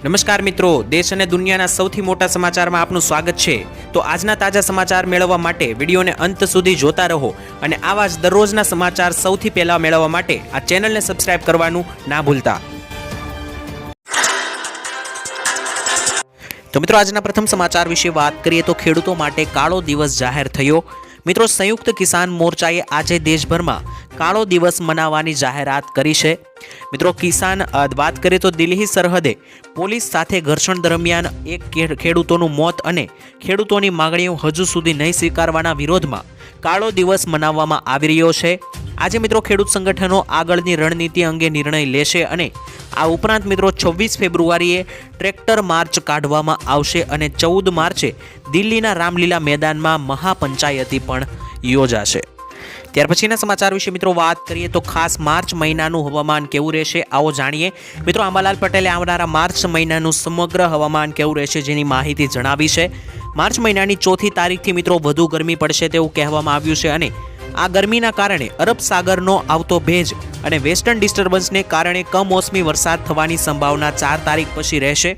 નમસ્કાર મિત્રો, દેશ અને દુનિયાના સૌથી મોટા સમાચારમાં આપનું સ્વાગત છે। તો આજના તાજા સમાચાર મેળવવા માટે વિડીયોને અંત સુધી જોતા રહો અને આવા જ દરરોજના સમાચાર સૌથી પહેલા મેળવવા માટે આ ચેનલને સબસ્ક્રાઇબ કરવાનું ના ભૂલતા। તો મિત્રો, આજના પ્રથમ સમાચાર વિશે વાત કરીએ તો ખેડૂતો માટે કાળો દિવસ જાહેર થયો। મિત્રો, સંયુક્ત કિસાન મોરચાએ આજે દેશભરમાં કાળો દિવસ મનાવવાની જાહેરાત કરી છે। મિત્રો, કિસાન વાત કરીએ તો દિલ્હી સરહદે પોલીસ સાથે ઘર્ષણ દરમિયાન એક ખેડૂતોનું મોત અને ખેડૂતોની માંગણીઓ હજુ સુધી નહીં સ્વીકારવાના વિરોધમાં કાળો દિવસ મનાવવામાં આવી રહ્યો છે। આજે મિત્રો ખેડૂત સંગઠનો આગળની રણનીતિ અંગે નિર્ણય લેશે અને આ ઉપરાંત મિત્રો 26 ફેબ્રુઆરીએ ટ્રેક્ટર માર્ચ કાઢવામાં આવશે અને 14 માર્ચે દિલ્હીના રામલીલા મેદાનમાં મહાપંચાયતી પણ યોજાશે। ત્યાર પછીના સમાચાર વિશે મિત્રો વાત કરીએ તો ખાસ માર્ચ મહિનાનું હવામાન કેવું રહેશે આવો જાણીએ। મિત્રો, અંબાલાલ પટેલે આવનારા માર્ચ મહિનાનું સમગ્ર હવામાન કેવું રહેશે જેની માહિતી જણાવી છે। માર્ચ મહિનાની 4મી તારીખથી મિત્રો વધુ ગરમી પડશે તેવું કહેવામાં આવ્યું છે અને આ ગરમીના કારણે અરબ સાગરનો આવતો ભેજ અને વેસ્ટર્ન ડિસ્ટર્બન્સને કારણે કમોસમી વરસાદ થવાની સંભાવના 4 તારીખ પછી રહેશે।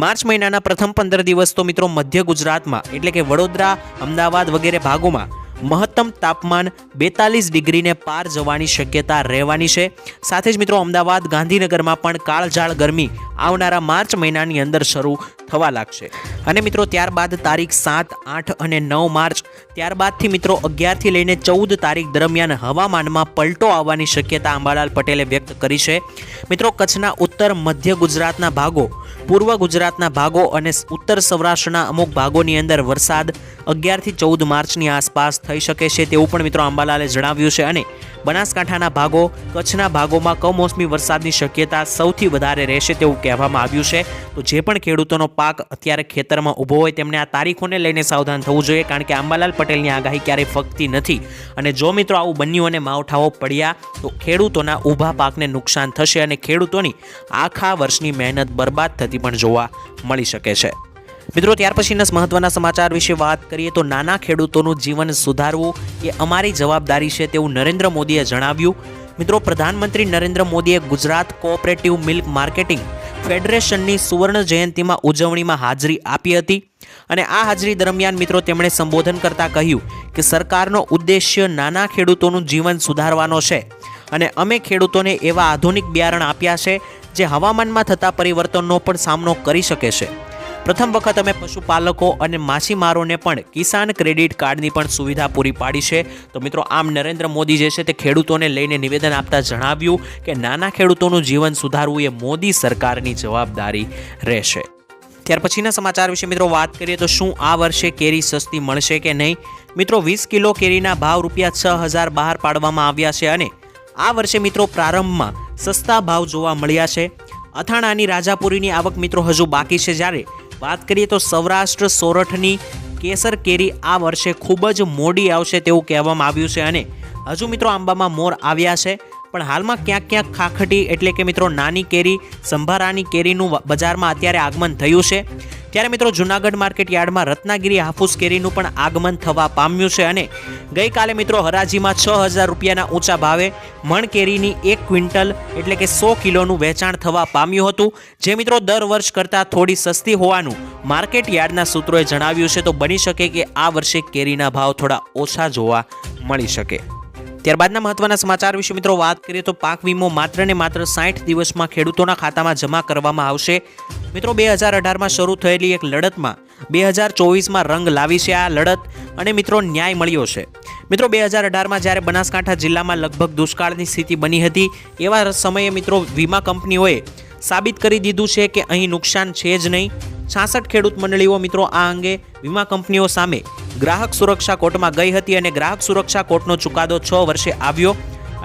માર્ચ મહિનાના પ્રથમ 15 દિવસ તો મિત્રો મધ્ય ગુજરાતમાં એટલે કે વડોદરા, અમદાવાદ વગેરે ભાગોમાં મહત્તમ તાપમાન 42 ડિગ્રીને પાર જવાની શક્યતા રહેવાની છે। સાથે જ મિત્રો અમદાવાદ, ગાંધીનગરમાં પણ કાળઝાળ ગરમી આવનારા માર્ચ મહિનાની અંદર શરૂ થવા લાગશે અને મિત્રો ત્યારબાદ તારીખ 7, 8 અને 9 માર્ચ ત્યારબાદથી મિત્રો 11 થી લઈને 14 તારીખ દરમિયાન હવામાનમાં પલટો આવવાની શક્યતા અંબાલાલ પટેલે વ્યક્ત કરી છે। મિત્રો, કચ્છના ઉત્તર મધ્ય ગુજરાતના ભાગો, પૂર્વ ગુજરાતના ભાગો અને ઉત્તર સૌરાષ્ટ્રના અમુક ભાગોની અંદર વરસાદ 11 થી 14 માર્ચની આસપાસ થઈ શકે છે તેવું પણ મિત્રો અંબાલાલે જણાવ્યું છે અને બનાસકાંઠાના ભાગો, કચ્છના ભાગોમાં કમોસમી વરસાદની શક્યતા સૌથી વધારે રહેશે તેવું કહેવામાં આવ્યું છે। તો જે પણ ખેડૂતોનો પાક અત્યારે ખેતરમાં ઊભો હોય તેમને આ તારીખોને લઈને સાવધાન થવું જોઈએ કારણ કે અંબાલાલ પટેલની આગાહી ક્યારેય ફગતી નથી અને જો મિત્રો આવું બન્યું અને માવઠાઓ પડ્યા તો ખેડૂતોના ઊભા પાકને નુકસાન થશે અને ખેડૂતોની આખા વર્ષની મહેનત બરબાદ થતી પણ જોવા મળી શકે છે। મિત્રો, ત્યાર પછીના મહત્વના સમાચાર વિશે વાત કરીએ તો નાના ખેડૂતોનું જીવન સુધારવું એ અમારી જવાબદારી છે તેવું નરેન્દ્ર મોદીએ જણાવ્યું। મિત્રો, પ્રધાનમંત્રી નરેન્દ્ર મોદીએ ગુજરાત કોઓપરેટિવ મિલ્ક માર્કેટિંગ ફેડરેશનની સુવર્ણ જયંતિમાં ઉજવણીમાં હાજરી આપી હતી અને આ હાજરી દરમિયાન મિત્રો તેમણે સંબોધન કરતા કહ્યું કે સરકારનો ઉદ્દેશ્ય નાના ખેડૂતોનું જીવન સુધારવાનો છે અને અમે ખેડૂતોને એવા આધુનિક બિયારણ આપ્યા છે જે હવામાનમાં થતા પરિવર્તનનો પણ સામનો કરી શકે છે। પ્રથમ વખત અમે પશુપાલકો અને માછીમારોને પણ કિસાન ક્રેડિટ કાર્ડની પણ સુવિધા પૂરી પાડી છે। તો મિત્રો આમ નરેન્દ્ર મોદી જે છે તે ખેડૂતોને લઈને નિવેદન આપતા જણાવ્યું કે નાના ખેડૂતોનું જીવન સુધારવું એ મોદી સરકારની જવાબદારી રહેશે। ત્યાર પછીના સમાચાર વિશે મિત્રો વાત કરીએ તો શું આ વર્ષે કેરી સસ્તી મળશે કે નહીં? મિત્રો, 20 કિલો કેરીના ભાવ ₹6,000 બહાર પાડવામાં આવ્યા છે અને આ વર્ષે મિત્રો પ્રારંભમાં સસ્તા ભાવ જોવા મળ્યા છે। અથાણાની રાજાપુરીની આવક મિત્રો હજુ બાકી છે, જ્યારે વાત કરીએ તો સૌરાષ્ટ્ર સોરઠની કેસર કેરી આ વર્ષે ખૂબ જ મોડી આવશે તેવું કહેવામાં આવ્યું છે અને હજુ મિત્રો આંબામાં મોર આવ્યા છે પણ હાલમાં ક્યાંક ક્યાંક ખાખટી એટલે કે મિત્રો નાની કેરી, સંભારાની કેરીનું બજારમાં અત્યારે આગમન થયું છે। ત્યારે મિત્રો જૂનાગઢ માર્કેટ યાર્ડમાં રત્નાગીરી હાફૂસ કેરીનું પણ આગમન થવા પામ્યું છે અને ગઈકાલે મિત્રો હરાજીમાં ₹6,000 ઊંચા ભાવે મણ કેરીની 1 ક્વિન્ટલ એટલે કે 100 કિલોનું વેચાણ થવા પામ્યું હતું જે મિત્રો દર વર્ષ કરતાં થોડી સસ્તી હોવાનું માર્કેટ યાર્ડના સૂત્રોએ જણાવ્યું છે। તો બની શકે કે આ વર્ષે કેરીના ભાવ થોડા ઓછા જોવા મળી શકે। ત્યારબાદના મહત્વના સમાચાર વિશે મિત્રો વાત કરીએ તો પાક વીમો માત્ર ને માત્ર 60 દિવસમાં ખેડૂતોના ખાતામાં જમા કરવામાં આવશે। મિત્રો, 2018માં શરૂ થયેલી એક લડતમાં 2024માં રંગ લાવી છે આ લડત અને મિત્રો ન્યાય મળ્યો છે। મિત્રો, 2018માં જ્યારે બનાસકાંઠા જિલ્લામાં લગભગ દુષ્કાળની સ્થિતિ બની હતી એવા સમયે મિત્રો વીમા કંપનીઓએ સાબિત કરી દીધું છે કે અહીં નુકસાન છે જ નહીં। 66 ખેડૂત મંડળીઓ મિત્રો આ અંગે વીમા કંપનીઓ સામે ગ્રાહક સુરક્ષા કોર્ટમાં ગઈ હતી અને ગ્રાહક સુરક્ષા કોર્ટનો ચુકાદો 6 વર્ષે આવ્યો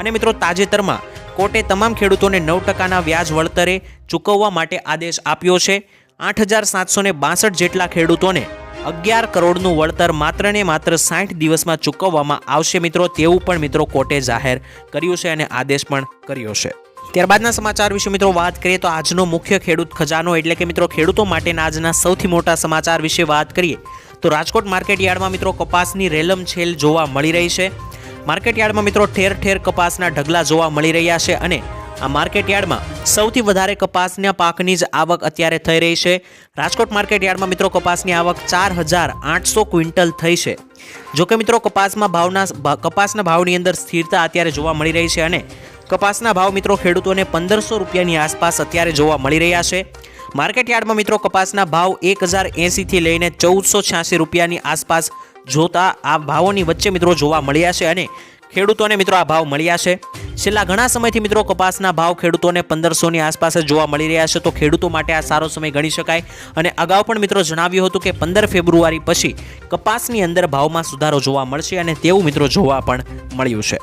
અને મિત્રો તાજેતરમાં કોર્ટે તમામ ખેડૂતોને 9% વ્યાજ વળતરે ચૂકવવા માટે આદેશ આપ્યો છે। 8,762 જેટલા ખેડૂતોને 11 કરોડનું વળતર માત્ર ને માત્ર 60 દિવસમાં ચૂકવવામાં આવશે મિત્રો તેવું પણ મિત્રો કોર્ટે જાહેર કર્યું છે અને આદેશ પણ કર્યો છે। ત્યારબાદના સમાચાર વિશે મિત્રો વાત કરીએ તો આજનો મુખ્ય ખેડૂત ખજાનો એટલે કે મિત્રો ખેડૂતો માટેના આજના સૌથી મોટા સમાચાર વિશે વાત કરીએ તો રાજકોટ માર્કેટ યાર્ડમાં મિત્રો કપાસની રેલમછેલ જોવા મળી રહી છે। માર્કેટ યાર્ડમાં મિત્રો ઠેર ઠેર કપાસના ઢગલા જોવા મળી રહ્યા છે અને આ માર્કેટયાર્ડમાં સૌથી વધારે કપાસના પાકની જ આવક અત્યારે થઈ રહી છે। રાજકોટ માર્કેટયાર્ડમાં મિત્રો કપાસની આવક 4,800 ક્વિન્ટલ થઈ છે। જોકે મિત્રો કપાસના ભાવની અંદર સ્થિરતા અત્યારે જોવા મળી રહી છે અને કપાસના ભાવ મિત્રો ખેડૂતોને 1,500 રૂપિયાની આસપાસ અત્યારે જોવા મળી રહ્યા છે। માર્કેટયાર્ડમાં મિત્રો કપાસના ભાવ 1,080 થી લઈને 1,486 રૂપિયાની આસપાસ જોતા આ ભાવોની વચ્ચે મિત્રો જોવા મળ્યા છે અને ખેડૂતોને મિત્રો આ ભાવ મળ્યા છે। છેલ્લા ઘણા સમયથી મિત્રો કપાસના ભાવ ખેડૂતોને 1,500 ની આસપાસ જ જોવા મળી રહ્યા છે, તો ખેડૂતો માટે આ સારો સમય ગણી શકાય। અને અગાઉ પણ મિત્રો જણાવ્યું હતું કે 15 ફેબ્રુઆરી પછી કપાસની અંદર ભાવમાં સુધારો જોવા મળશે અને તેવું મિત્રો જોવા પણ મળ્યું છે।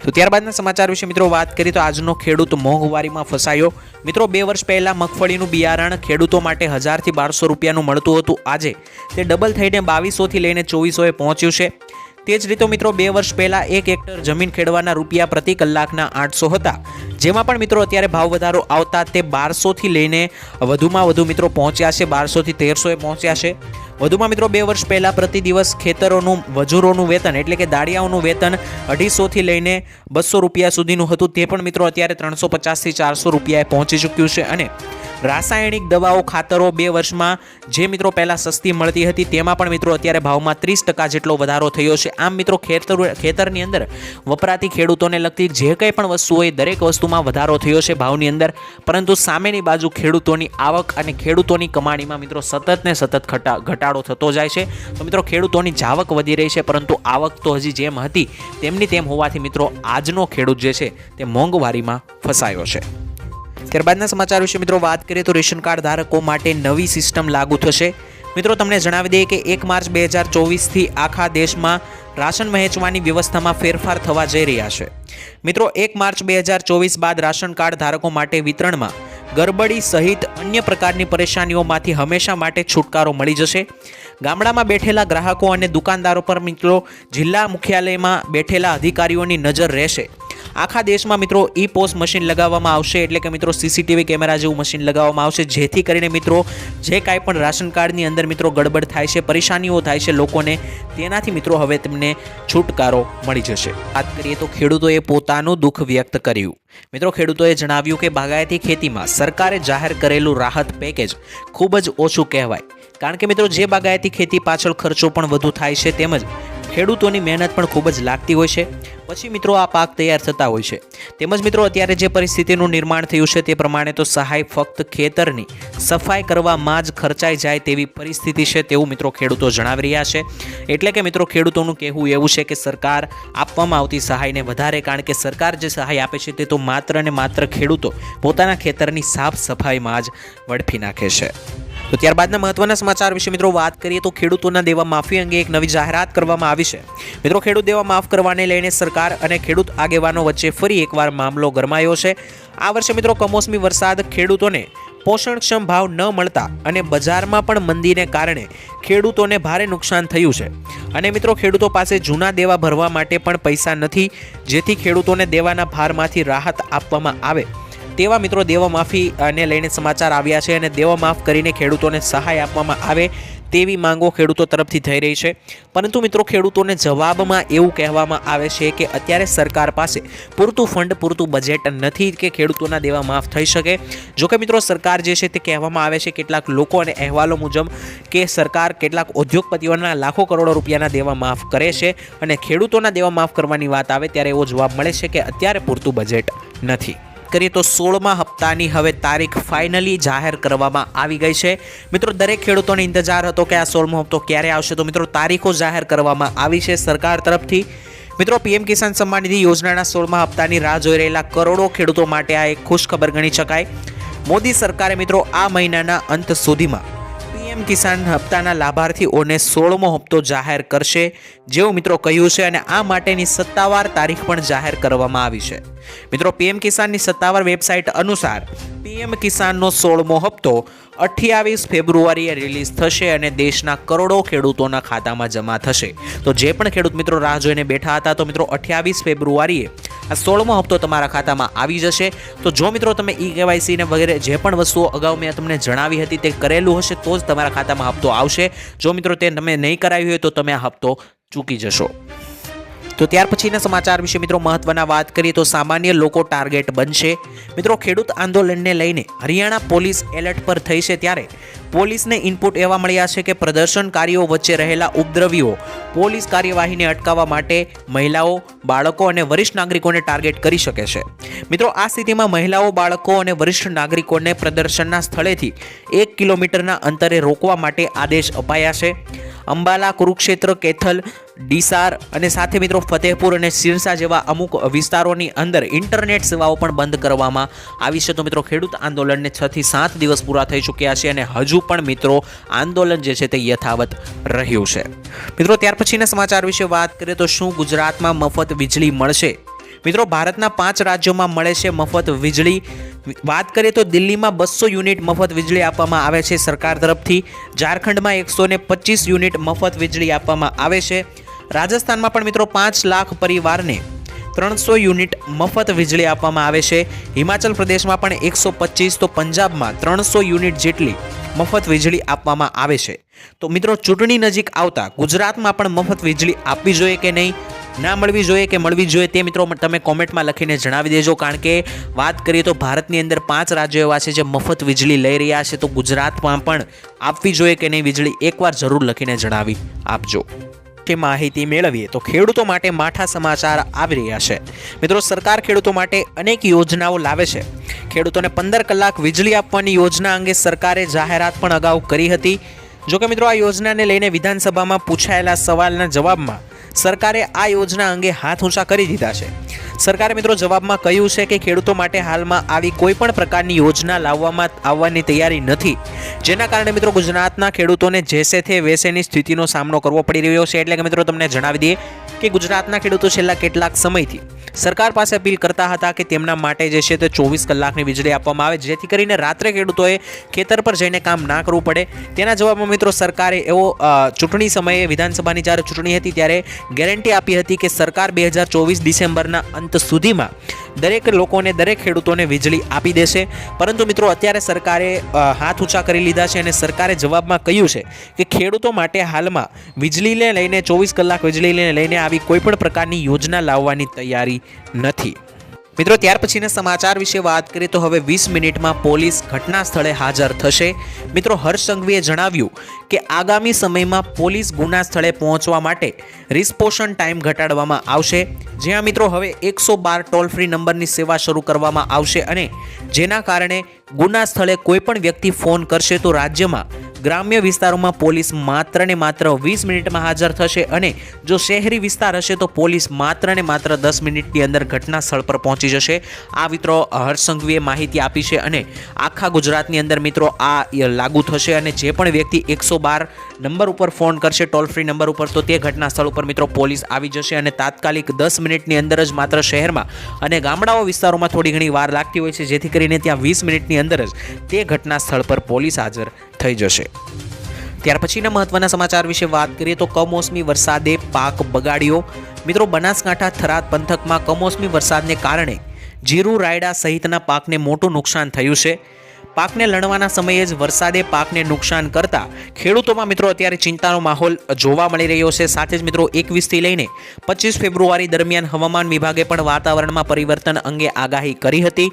તો ત્યારબાદના સમાચાર વિશે મિત્રો વાત કરીએ તો આજનો ખેડૂત મોંઘવારીમાં ફસાયો। મિત્રો 2 વર્ષ પહેલા મગફળીનું બિયારણ ખેડૂતો માટે 1,000 થી 1,200 રૂપિયાનું મળતું હતું, આજે તે ડબલ થઈને 2,200 થી લઈને 2,400 પહોંચ્યું છે। તે જ રીતે મિત્રો 2 વર્ષ પહેલા 1 હેક્ટર જમીન ખેડવાના રૂપિયા પ્રતિ કલાકના 800 હતા, જેમાં પણ મિત્રો અત્યારે ભાવ વધારો આવતા તે 1,200 થી લઈને વધુમાં વધુ મિત્રો પહોંચ્યા છે, 1,200 થી 1,300 પહોંચ્યા છે। વધુમાં મિત્રો 2 વર્ષ પહેલા પ્રતિ દિવસ ખેતરોનું મજૂરોનું વેતન એટલે કે દાડિયાઓનું વેતન 250 થી લઈને 200 રૂપિયા સુધીનું હતું, તે પણ મિત્રો અત્યારે 350 થી 400 રૂપિયાએ પહોંચી ચૂક્યું છે। અને રાસાયણિક દવાઓ ખાતરો 2 વર્ષમાં જે મિત્રો પહેલા સસ્તી મળતી હતી તેમાં પણ મિત્રો અત્યારે ભાવમાં 30% જેટલો વધારો થયો છે। આમ મિત્રો ખેતરની અંદર વપરાતી ખેડૂતોને લગતી જે કંઈ પણ વસ્તુ હોય દરેક વસ્તુમાં વધારો થયો છે ભાવની અંદર, પરંતુ સામેની બાજુ ખેડૂતોની આવક અને ખેડૂતોની કમાણીમાં મિત્રો સતત ને સતત ઘટાડો થતો જાય છે। તો મિત્રો ખેડૂતોની જાવક વધી રહી છે, પરંતુ આવક તો હજી જેમ હતી તેમની તેમ હોવાથી મિત્રો આજનો ખેડૂત જે છે તે મોંઘવારીમાં ફસાયો છે। ત્યારબાદના સમાચાર વિશે મિત્રો વાત કરીએ તો રેશન કાર્ડ ધારકો માટે નવી સિસ્ટમ લાગુ થશે। મિત્રો તમને જણાવી દઈએ કે 1 માર્ચ 2024 થી આખા દેશમાં રાશન વહેંચવાની વ્યવસ્થામાં ફેરફાર થવા જઈ રહ્યા છે। મિત્રો 1 માર્ચ 2024 બાદ રાશન કાર્ડ ધારકો માટે વિતરણમાં ગરબડી સહિત અન્ય પ્રકારની પરેશાનીઓમાંથી હંમેશા માટે છુટકારો મળી જશે। ગામડામાં બેઠેલા ગ્રાહકો અને દુકાનદારો પર મિત્રો જિલ્લા મુખ્યાલયમાં બેઠેલા અધિકારીઓની નજર રહેશે। આખા દેશમાં મિત્રો પોસ મશીન લગાવવામાં આવશે, એટલે કે મિત્રો સીસીટીવી કેમેરા જેવું મશીન લગાવવામાં આવશે, જેથી કરીને મિત્રો જે કાંઈ પણ રાશન કાર્ડની અંદર મિત્રો ગડબડ થાય છે, પરેશાનીઓ થાય છે લોકોને, તેનાથી મિત્રો હવે તેમને છુટકારો મળી જશે। વાત કરીએ તો ખેડૂતોએ પોતાનું દુઃખ વ્યક્ત કર્યું। મિત્રો ખેડૂતોએ જણાવ્યું કે બાગાયતી ખેતીમાં સરકારે જાહેર કરેલું રાહત પેકેજ ખૂબ જ ઓછું કહેવાય, કારણ કે મિત્રો જે બાગાયતી ખેતી પાછળ ખર્ચો પણ વધુ થાય છે તેમજ ખેડૂતોની મહેનત પણ ખૂબ જ લાગતી હોય છે, પછી મિત્રો આ પાક તૈયાર થતા હોય છે। તેમજ મિત્રો અત્યારે જે પરિસ્થિતિનું નિર્માણ થયું છે તે પ્રમાણે તો સહાય ફક્ત ખેતરની સફાઈ કરવામાં જ ખર્ચાઈ જાય તેવી પરિસ્થિતિ છે, તેવું મિત્રો ખેડૂતો જણાવી રહ્યા છે। એટલે કે મિત્રો ખેડૂતોનું કહેવું એવું છે કે સરકાર આપવામાં આવતી સહાયને વધારે, કારણ કે સરકાર જે સહાય આપે છે તે તો માત્ર ને માત્ર ખેડૂતો પોતાના ખેતરની સાફ સફાઈમાં જ વેડફી નાખે છે। તો ત્યારબાદના મહત્વના સમાચાર વિશે મિત્રો વાત કરીએ તો ખેડૂતોના દેવા માફી અંગે એક નવી જાહેરાત કરવામાં આવી છે। મિત્રો ખેડૂત દેવા માફ કરવાને લઈને સરકાર અને ખેડૂત આગેવાનો વચ્ચે ફરી એકવાર મામલો ગરમાયો છે। આ વર્ષે મિત્રો કમોસમી વરસાદ ખેડૂતોને પોષણક્ષમ ભાવ ન મળતા અને બજારમાં પણ મંદીને કારણે ખેડૂતોને ભારે નુકસાન થયું છે અને મિત્રો ખેડૂતો પાસે જૂના દેવા ભરવા માટે પણ પૈસા નથી, જેથી ખેડૂતોને દેવાના ભારમાંથી રાહત આપવામાં આવે તેવા મિત્રો દેવા માફીને લઈને સમાચાર આવ્યા છે અને દેવા માફ કરીને ખેડૂતોને સહાય આપવામાં આવે તેવી માંગો ખેડૂતો તરફથી થઈ રહી છે। પરંતુ મિત્રો ખેડૂતોને જવાબમાં એવું કહેવામાં આવે છે કે અત્યારે સરકાર પાસે પૂરતું ફંડ, પૂરતું બજેટ નથી કે ખેડૂતોના દેવા માફ થઈ શકે। જોકે મિત્રો સરકાર જે છે તે કહેવામાં આવે છે કેટલાક લોકો અને અહેવાલો મુજબ કે સરકાર કેટલાક ઉદ્યોગપતિઓના લાખો કરોડો રૂપિયાના દેવા માફ કરે છે અને ખેડૂતોના દેવા માફ કરવાની વાત આવે ત્યારે એવો જવાબ મળે છે કે અત્યારે પૂરતું બજેટ નથી। કરીએ તો 16મા હપ્તાની હવે તારીખ ફાઇનલી જાહેર કરવામાં આવી ગઈ છે। મિત્રો દરેક ખેડૂતોને ઇંતજાર હતો કે આ 16મો હપ્તો ક્યારે આવશે, તો મિત્રો તારીખો જાહેર કરવામાં આવી છે સરકાર તરફથી। મિત્રો પીએમ કિસાન સન્માન નિધિ યોજનાના 16મા હપ્તાની રાહ જોઈ રહેલા કરોડો ખેડૂતો માટે આ એક ખુશ ખબર ગણી શકાય। મોદી સરકારે મિત્રો આ મહિનાના અંત સુધીમાં પીએમ કિસાન હપ્તાના લાભાર્થીઓને 16મો હપ્તો જાહેર કરશે જેવું મિત્રો કહ્યું છે અને આ માટેની સત્તાવાર તારીખ પણ જાહેર કરવામાં આવી છે। મિત્રો પીએમ કિસાનની સત્તાવાર વેબસાઇટ અનુસાર પીએમ કિસાનનો 16મો હપ્તો 28 ફેબ્રુઆરીએ રિલીઝ થશે અને દેશના કરોડો ખેડૂતોના ખાતામાં જમા થશે। તો જે પણ ખેડૂત મિત્રો રાહ જોઈને બેઠા હતા, તો મિત્રો 28 ફેબ્રુઆરીએ આ 16મો હપ્તો તમારા ખાતામાં આવી જશે। તો જો મિત્રો તમે KYC ને વગેરે જે પણ વસ્તુઓ અગાઉ મેં તમને જણાવી હતી તે કરેલું હશે તો જ તમારા ખાતામાં હપ્તો આવશે। જો મિત્રો તે તમે નહીં કરાવ્યું હોય તો તમે આ હપ્તો ચૂકી જશો। તો ત્યાર પછીના સમાચાર વિશે મિત્રો મહત્વના વાત કરીએ તો સામાન્ય લોકો ટાર્ગેટ બનશે. મિત્રો ખેડૂત આંદોલનને લઈને હરિયાણા પોલીસ એલર્ટ પર થઈ છે, ત્યારે પોલીસને ઇનપુટ એવા મળ્યા છે કે પ્રદર્શનકારીઓ વચ્ચે રહેલા ઉપદ્રવીઓ પોલીસ કાર્યવાહીને અટકાવવા માટે મહિલાઓ, બાળકો અને વરિષ્ઠ નાગરિકોને ટાર્ગેટ કરી શકે છે. મિત્રો આ સ્થિતિમાં મહિલાઓ, બાળકો અને વરિષ્ઠ નાગરિકોને પ્રદર્શનના સ્થળેથી 1 કિલોમીટરના અંતરે રોકવા માટે આદેશ અપાયા છે. અંબાલા, કુરુક્ષેત્ર, કેથલ, ડીસાર અને સાથે મિત્રો ફતેહપુર અને સિરસા જેવા અમુક વિસ્તારોની અંદર ઇન્ટરનેટ સેવાઓ પણ બંધ કરવામાં આવી છે. તો મિત્રો ખેડૂત આંદોલનને 6 થી 7 દિવસ પૂરા થઈ ચૂક્યા છે અને હજુ પણ મિત્રો આંદોલન જે છે તે યથાવત રહ્યું છે. મિત્રો ત્યાર પછીના સમાચાર વિશે વાત કરીએ તો શું ગુજરાતમાં મફત વીજળી મળશે? મિત્રો ભારતના 5 રાજ્યોમાં મળે છે મફત વીજળી. વાત કરીએ તો દિલ્હીમાં 200 યુનિટ મફત વીજળી આપવામાં આવે છે સરકાર તરફથી. ઝારખંડમાં 125 યુનિટ મફત વીજળી આપવામાં આવે છે. રાજસ્થાનમાં પણ મિત્રો 5 લાખ પરિવારને 300 યુનિટ મફત વીજળી આપવામાં આવે છે. હિમાચલ પ્રદેશમાં પણ 125, તો પંજાબમાં 300 યુનિટ જેટલી મફત વીજળી આપવામાં આવે છે. તો મિત્રો ચૂંટણી નજીક આવતા ગુજરાતમાં પણ મફત વીજળી આપવી જોઈએ કે નહીં, ના મળવી જોઈએ કે મળવી જોઈએ, તે મિત્રો તમે કોમેન્ટમાં લખીને જણાવી દેજો. કારણ કે વાત કરીએ તો ભારતની અંદર 5 રાજ્યો એવા છે જે મફત વીજળી લઈ રહ્યા છે, તો ગુજરાતમાં પણ આપવી જોઈએ કે નહીં વીજળી, એકવાર જરૂર લખીને જણાવી આપજો. કે માહિતી મેળવીએ તો ખેડૂતો માટે માઠા સમાચાર આવી રહ્યા છે. મિત્રો સરકાર ખેડૂતો માટે અનેક યોજનાઓ લાવે છે. ખેડૂતોને 15 કલાક વીજળી આપવાની યોજના અંગે સરકારે જાહેરાત પણ અગાઉ કરી હતી. જોકે મિત્રો આ યોજનાને લઈને વિધાનસભામાં પૂછાયેલા સવાલના જવાબમાં સરકારે આ યોજના અંગે હાથ ઊંચા કરી દીધા છે. સરકારે મિત્રો જવાબમાં કહ્યું છે કે ખેડૂતો માટે હાલમાં આવી કોઈ પણ પ્રકારની યોજના આવવાની તૈયારી નથી, જેના કારણે મિત્રો ગુજરાતના ખેડૂતોને જેસે તે વેસેની સ્થિતિનો સામનો કરવો પડી રહ્યો છે. એટલે કે મિત્રો તમને જણાવી દઈએ કે ગુજરાતના ખેડૂતો છેલ્લા કેટલાક સમયથી સરકાર પાસે અપીલ કરતા હતા કે તેમના માટે જે છે તે 24 કલાકની વીજળી આપવામાં આવે, જેથી કરીને રાત્રે ખેડૂતોએ ખેતર પર જઈને કામ ના કરવું પડે. તેના જવાબમાં મિત્રો સરકારે એવો ચૂંટણી સમયે વિધાનસભાની જ્યારે ચૂંટણી હતી ત્યારે ગેરંટી આપી હતી કે સરકાર 2024 ડિસેમ્બરના અંત સુધીમાં દરેક લોકોને, દરેક ખેડૂતોને વીજળી આપી દેશે. પરંતુ મિત્રો અત્યારે સરકારે હાથ ઊંચા કરી લીધા છે અને સરકારે જવાબમાં કહ્યું છે કે ખેડૂતો માટે હાલમાં વીજળીને લઈને 24 કલાક વીજળીને લઈને આવી કોઈ પણ પ્રકારની યોજના લાવવાની તૈયારી નથી. મિત્રો ત્યાર પછીના સમાચાર વિશે વાત કરીએ તો હવે 20 મિનિટમાં પોલીસ ઘટના સ્થળે હાજર થશે. મિત્રો હર્ષ સંઘવીએ જણાવ્યું કે આગામી સમયમાં પોલીસ ગુના સ્થળે પહોંચવા માટે રિસ્પોન્સ ટાઈમ ઘટાડવામાં આવશે. જ્યાં મિત્રો હવે 112 ટોલ ફ્રી નંબરની સેવા શરૂ કરવામાં આવશે અને જેના કારણે ગુના સ્થળે કોઈ પણ વ્યક્તિ ફોન કરશે તો રાજ્યમાં ગ્રામ્ય વિસ્તારોમાં પોલીસ માત્ર ને માત્ર 20 મિનિટમાં હાજર થશે અને જો શહેરી વિસ્તાર હશે તો પોલીસ માત્ર ને માત્ર 10 મિનિટની અંદર ઘટના સ્થળ પર પહોંચી જશે. આ મિત્રો હર્ષ સંઘવીએ માહિતી આપી છે અને આખા ગુજરાતની અંદર મિત્રો આ લાગુ થશે અને જે પણ વ્યક્તિ 112 નંબર ઉપર ફોન કરશે, ટોલ ફ્રી નંબર ઉપર, તો તે ઘટના સ્થળ ઉપર મિત્રો પોલીસ આવી જશે અને તાત્કાલિક 10 મિનિટની અંદર જ માત્ર શહેરમાં અને ગામડાઓ વિસ્તારોમાં થોડી ઘણી વાર લાગતી હોય છે, જેથી કરીને ત્યાં 20 મિનિટની અંદર જ તે ઘટના સ્થળ પર પોલીસ હાજર થઈ જશે. ત્યાર પછીના મહત્વના સમાચાર વિશે વાત કરીએ તો કમોસમી વરસાદે પાક બગાડ્યો. મિત્રો બનાસકાંઠા, થરાદ પંથકમાં કમોસમી વરસાદને કારણે જીરું, રાયડા સહિતના પાકને મોટું નુકસાન થયું છે. પાકને લણવાના સમયે જ વરસાદે પાકને નુકસાન કરતા ખેડૂતોમાં મિત્રો અત્યારે ચિંતાનો માહોલ જોવા મળી રહ્યો છે. સાથે જ મિત્રો 21 થી લઈને 25 ફેબ્રુઆરી દરમિયાન હવામાન વિભાગે પણ વાતાવરણમાં પરિવર્તન અંગે આગાહી કરી હતી.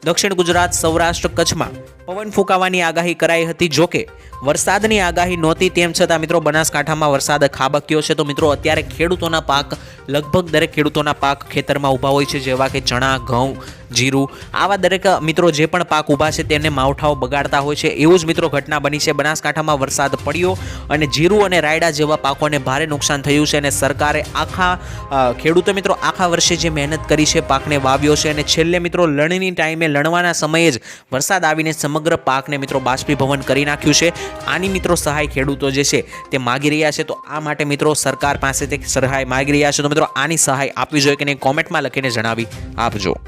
દક્ષિણ ગુજરાત, સૌરાષ્ટ્ર, કચ્છમાં પવન ફૂંકાવાની આગાહી કરાઈ હતી. જોકે વરસાદની આગાહી નહોતી, તેમ છતાં મિત્રો બનાસકાંઠામાં વરસાદ ખાબક્યો છે. તો મિત્રો અત્યારે ખેડૂતોના પાક, લગભગ દરેક ખેડૂતોના પાક ખેતરમાં ઊભા હોય છે, જેવા કે ચણા, ઘઉં, જીરું, આવા દરેક મિત્રો જે પણ પાક ઊભા છે તેને માવઠાઓ બગાડતા હોય છે. એવું જ મિત્રો ઘટના બની છે. બનાસકાંઠામાં વરસાદ પડ્યો અને જીરું અને રાયડા જેવા પાકોને ભારે નુકસાન થયું છે અને સરકારે ખેડૂતો મિત્રો આખા વર્ષે જે મહેનત કરી છે, પાકને વાવ્યો છે અને છેલ્લે મિત્રો લણની ટાઈમે, લણવાના સમયે જ વરસાદ આવીને સમગ્ર પાકને મિત્રો બાષ્પીભવન કરી નાખ્યું છે. આની મિત્રો સહાય ખેડૂતો જે છે તે માગી રહ્યા છે. તો આ માટે મિત્રો સરકાર પાસે તે સહાય માગી રહ્યા છે. તો મિત્રો આની સહાય આપવી જોઈએ કે નહીં, કોમેન્ટમાં લખીને જણાવી આપજો.